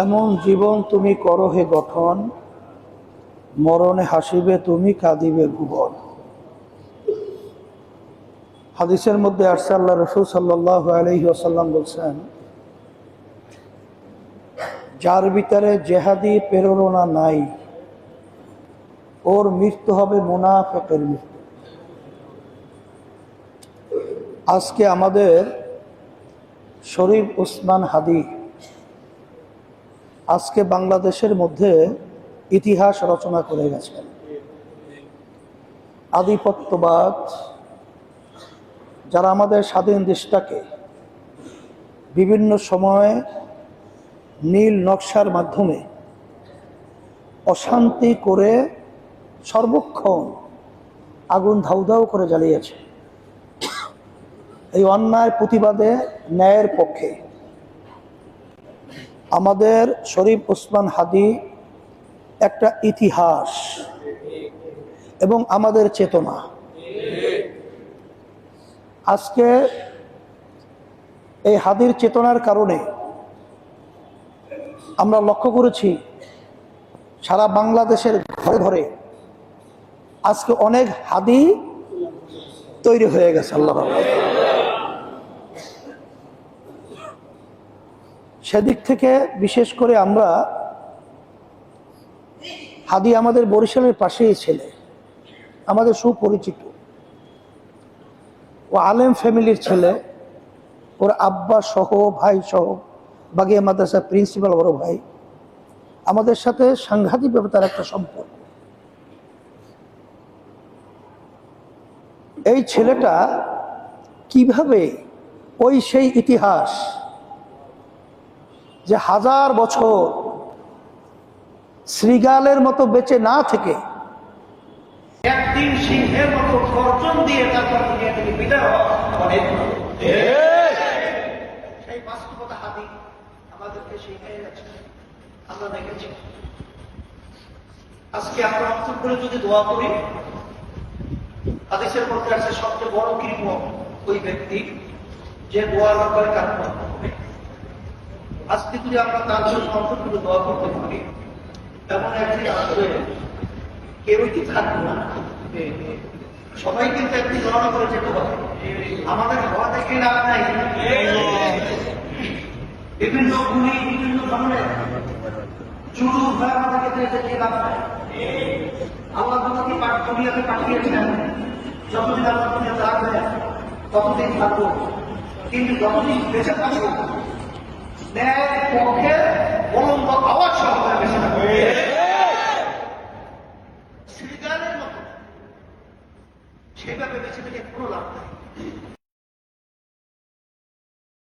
এমন জীবন তুমি করো হে গঠন, মরণে হাসিবে তুমি, কাঁদিবে ভুবন। হাদিসের মধ্যে আসছে, আল্লাহ রাসূল সাল্লাল্লাহু আলাইহি ওয়াসাল্লাম বলছেন, যার ভিতরে জেহাদি প্রেরণা নাই, ওর মৃত্যু হবে মুনাফিকের মৃত্যু। আজকে আমাদের শরীফ ওসমান হাদি আজকে বাংলাদেশের মধ্যে ইতিহাস রচনা করে গেছেন। আধিপত্যবাদ যারা আমাদের স্বাধীন দেশটাকে বিভিন্ন সময়ে নীল নকশার মাধ্যমে অশান্তি করে সর্বক্ষণ আগুন ধাউ ধাউ করে জ্বালিয়েছে, এই অন্যায় প্রতিবাদে ন্যায়ের পক্ষে আমাদের শরীফ ওসমান হাদি একটা ইতিহাস এবং আমাদের চেতনা। আজকে এই হাদির চেতনার কারণে আমরা লক্ষ্য করেছি সারা বাংলাদেশের ঘরে ঘরে আজকে অনেক হাদি তৈরি হয়ে গেছে। আল্লাহ সেদিক থেকে বিশেষ করে আমরা হাদি আমাদের বরিশালের পাশেই ছেলে, আমাদের সুপরিচিত, ও আলেম ফ্যামিলির ছেলে, ওর আব্বা সহ ভাই সহ বাগিয়া মাদ্রাসার প্রিন্সিপাল বড় ভাই, আমাদের সাথে সাংঘাতিকভাবে তার একটা সম্পর্ক। এই ছেলেটা কিভাবে ওই সেই ইতিহাস যে হাজার বছর শ্রীগালের মতো বেঁচে না থেকে একদিন সিংহের মতো গর্জন দিয়ে তারপর দুনিয়া থেকে বিদায় হওয়া, সেই বাস্তবতা হাদি আমাদেরকে শিখিয়ে গেছে। আমরা দেখেছি আজকে আমরা অন্তর করে যদি দোয়া করি, হাদিসের মধ্যে আছে সবচেয়ে বড় কৃপণ ওই ব্যক্তি যে দোয়ার ব্যাপারে কারণ হবে। আজকে যদি আমরা তার জন্য অন্তর করে দোয়া করতে পারি, এমন একদিন আসবে কেউই কি থাকবে না, সবাই কিন্তু একদিন গণনা করে যেতে পারে। আমাদের হওয়া দেখে লাভ নাই, বিভিন্ন গুণী বিভিন্ন ধরনের চুরু হয়ে আমাদেরকে দেখে লাভ নাই। আল্লাহ আমাকে দুনিয়াতে পাঠিয়েছেন, যতদিন আল্লাহ দুনিয়াতে আসবে ততদিন থাকবো, কিন্তু যতদিন বেঁচে থাকবো ন্যায়ের পক্ষে বলন্দ আওয়াজ সহ বেঁচে থাকবে। শ্রীগালের মতো সেভাবে বেঁচে থেকে কোনো লাভ নাই।